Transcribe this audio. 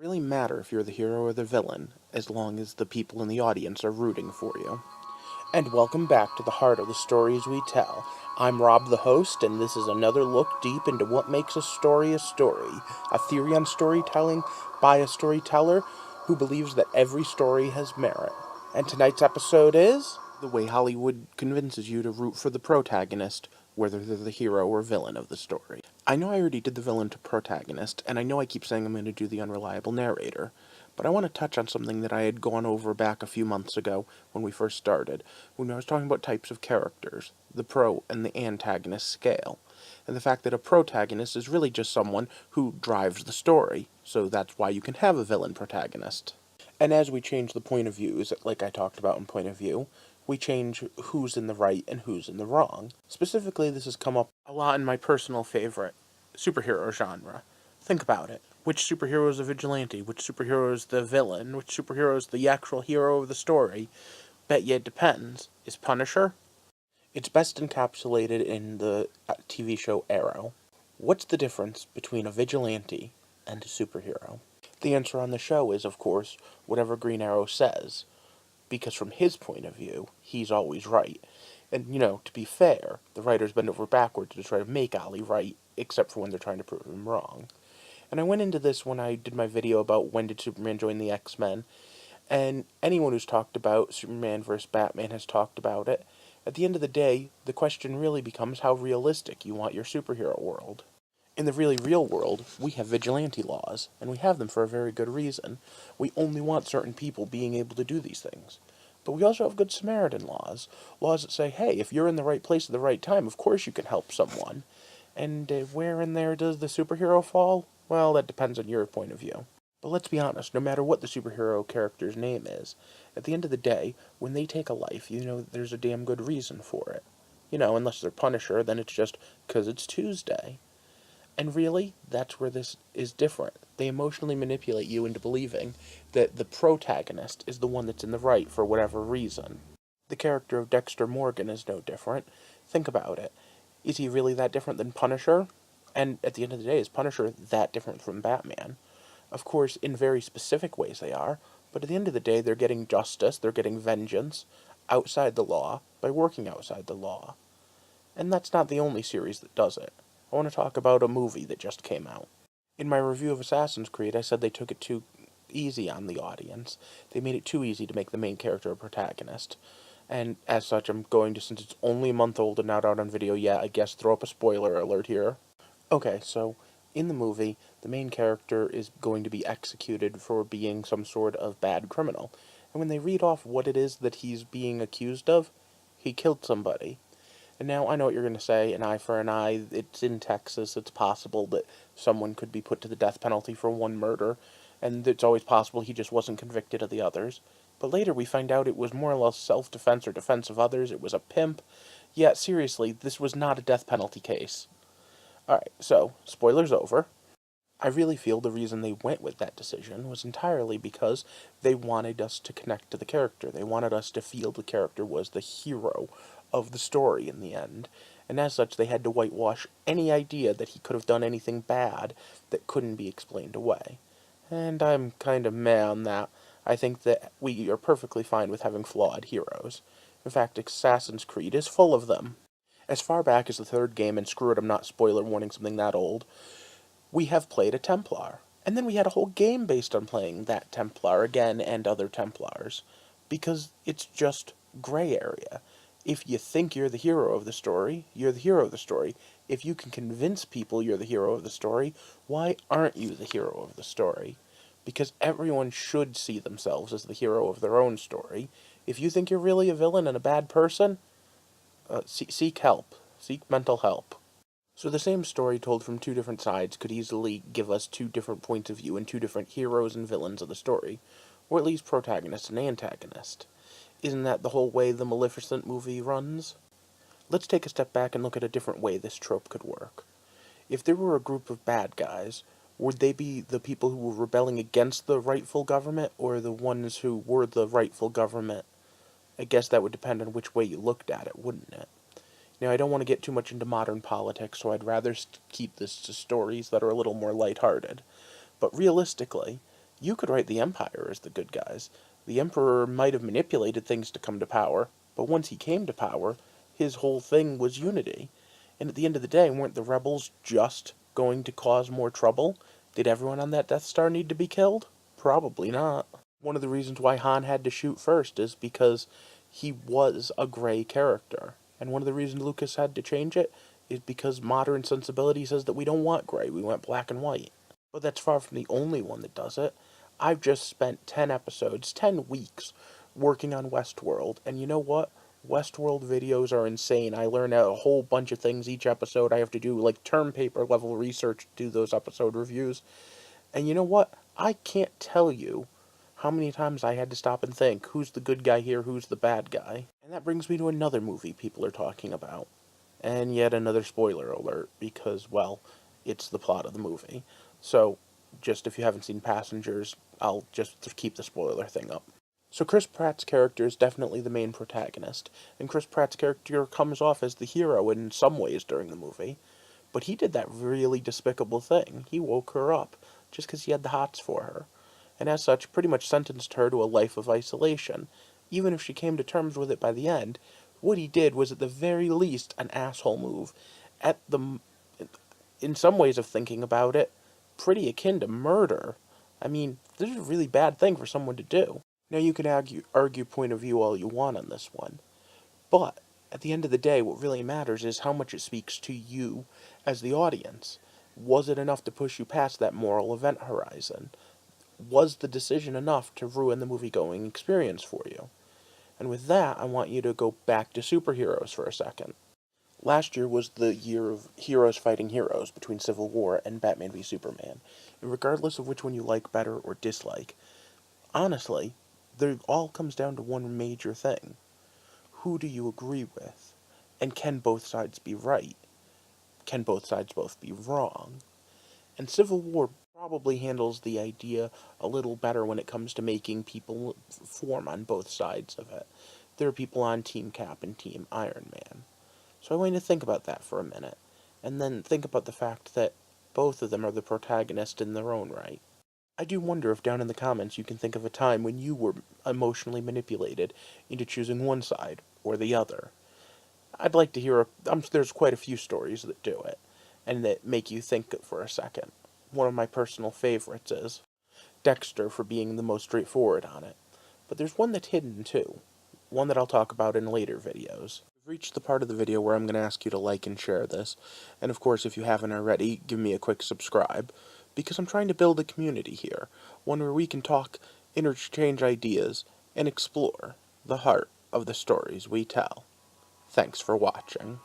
Really matter if you're the hero or the villain, as long as the people in the audience are rooting for you. And welcome back to the heart of the stories we tell. I'm Rob the host, and this is another look deep into what makes a story, a theory on storytelling by a storyteller who believes that every story has merit. And tonight's episode is the way Hollywood convinces you to root for the protagonist, whether they're the hero or villain of the story. I know I already did the villain to protagonist, and I know I keep saying I'm going to do the unreliable narrator, but I want to touch on something that I had gone over back a few months ago when we first started, when I was talking about types of characters, the pro and the antagonist scale, and the fact that a protagonist is really just someone who drives the story, so that's why you can have a villain protagonist. And as we change the point of views, like I talked about in point of view, we change who's in the right and who's in the wrong. Specifically, this has come up a lot in my personal favorite superhero genre. Think about it. Which superhero is a vigilante? Which superhero is the villain? Which superhero is the actual hero of the story? Bet you it depends. Is Punisher? It's best encapsulated in the TV show Arrow. What's the difference between a vigilante and a superhero? The answer on the show is, of course, whatever Green Arrow says, because from his point of view, he's always right. And, to be fair, the writers bend over backwards to try to make Ollie right, except for when they're trying to prove him wrong. And I went into this when I did my video about when did Superman join the X-Men, and anyone who's talked about Superman versus Batman has talked about it. At the end of the day, the question really becomes how realistic you want your superhero world. In the really real world, we have vigilante laws, and we have them for a very good reason. We only want certain people being able to do these things. But we also have Good Samaritan laws. Laws that say, hey, if you're in the right place at the right time, of course you can help someone. And where in there does the superhero fall? Well, that depends on your point of view. But let's be honest, no matter what the superhero character's name is, at the end of the day, when they take a life, there's a damn good reason for it. Unless they're Punisher, then it's just 'cause it's Tuesday. And really, that's where this is different. They emotionally manipulate you into believing that the protagonist is the one that's in the right for whatever reason. The character of Dexter Morgan is no different. Think about it. Is he really that different than Punisher? And at the end of the day, is Punisher that different from Batman? Of course, in very specific ways they are, but at the end of the day, they're getting justice, they're getting vengeance outside the law by working outside the law. And that's not the only series that does it. I want to talk about a movie that just came out. In my review of Assassin's Creed, I said they took it too easy on the audience. They made it too easy to make the main character a protagonist. And as such, I'm going to, since it's only a month old and not out on video yet, I guess throw up a spoiler alert here. Okay, so in the movie, the main character is going to be executed for being some sort of bad criminal. And when they read off what it is that he's being accused of, he killed somebody. And now I know what you're going to say, an eye for an eye, it's in Texas, it's possible that someone could be put to the death penalty for one murder, and it's always possible he just wasn't convicted of the others. But later we find out it was more or less self-defense or defense of others, it was a pimp. Yeah, seriously, this was not a death penalty case. Alright, so, spoilers over. I really feel the reason they went with that decision was entirely because they wanted us to connect to the character. They wanted us to feel the character was the hero of the story in the end. And as such, they had to whitewash any idea that he could have done anything bad that couldn't be explained away. And I'm kind of meh on that. I think that we are perfectly fine with having flawed heroes. In fact, Assassin's Creed is full of them. As far back as the third game, and screw it, I'm not spoiler warning something that old, we have played a Templar. And then we had a whole game based on playing that Templar again and other Templars. Because it's just gray area. If you think you're the hero of the story, you're the hero of the story. If you can convince people you're the hero of the story, why aren't you the hero of the story? Because everyone should see themselves as the hero of their own story. If you think you're really a villain and a bad person, seek help. Seek mental help. So the same story told from two different sides could easily give us two different points of view and two different heroes and villains of the story, or at least protagonist and antagonist. Isn't that the whole way the Maleficent movie runs? Let's take a step back and look at a different way this trope could work. If there were a group of bad guys, would they be the people who were rebelling against the rightful government, or the ones who were the rightful government? I guess that would depend on which way you looked at it, wouldn't it? Now, I don't want to get too much into modern politics, so I'd rather keep this to stories that are a little more lighthearted. But realistically, You could write the Empire as the good guys. The Emperor might have manipulated things to come to power, but once he came to power, his whole thing was unity. And at the end of the day, weren't the rebels just going to cause more trouble? Did everyone on that Death Star need to be killed? Probably not. One of the reasons why Han had to shoot first is because he was a gray character. And one of the reasons Lucas had to change it is because modern sensibility says that we don't want gray, we want black and white. But that's far from the only one that does it. I've just spent 10 episodes, 10 weeks, working on Westworld, and you know what? Westworld videos are insane. I learn a whole bunch of things each episode. I have to do like term paper level research to do those episode reviews. And you know what? I can't tell you how many times I had to stop and think, who's the good guy here, who's the bad guy? And that brings me to another movie people are talking about. And yet another spoiler alert, because, well, it's the plot of the movie. So, just if you haven't seen Passengers, I'll just keep the spoiler thing up. So Chris Pratt's character is definitely the main protagonist, and Chris Pratt's character comes off as the hero in some ways during the movie. But he did that really despicable thing. He woke her up just because he had the hots for her, and as such pretty much sentenced her to a life of isolation. Even if she came to terms with it by the end, what he did was at the very least an asshole move. At the, in some ways of thinking about it, pretty akin to murder. I mean, this is a really bad thing for someone to do. Now you can argue point of view all you want on this one, but at the end of the day, what really matters is how much it speaks to you as the audience. Was it enough to push you past that moral event horizon? Was the decision enough to ruin the movie-going experience for you? And with that, I want you to go back to superheroes for a second. Last year was the year of heroes fighting heroes between Civil War and Batman v Superman. And regardless of which one you like better or dislike, honestly, it all comes down to one major thing. Who do you agree with? And can both sides be right? Can both sides both be wrong? And Civil War probably handles the idea a little better when it comes to making people form on both sides of it. There are people on Team Cap and Team Iron Man. So I want you to think about that for a minute, and then think about the fact that both of them are the protagonist in their own right. I do wonder if down in the comments you can think of a time when you were emotionally manipulated into choosing one side or the other. I'd like to hear, there's quite a few stories that do it, and that make you think for a second. One of my personal favorites is Dexter for being the most straightforward on it. But there's one that's hidden too, one that I'll talk about in later videos. We've reached the part of the video where I'm going to ask you to like and share this, and of course if you haven't already, give me a quick subscribe, because I'm trying to build a community here, one where we can talk, interchange ideas, and explore the heart of the stories we tell. Thanks for watching.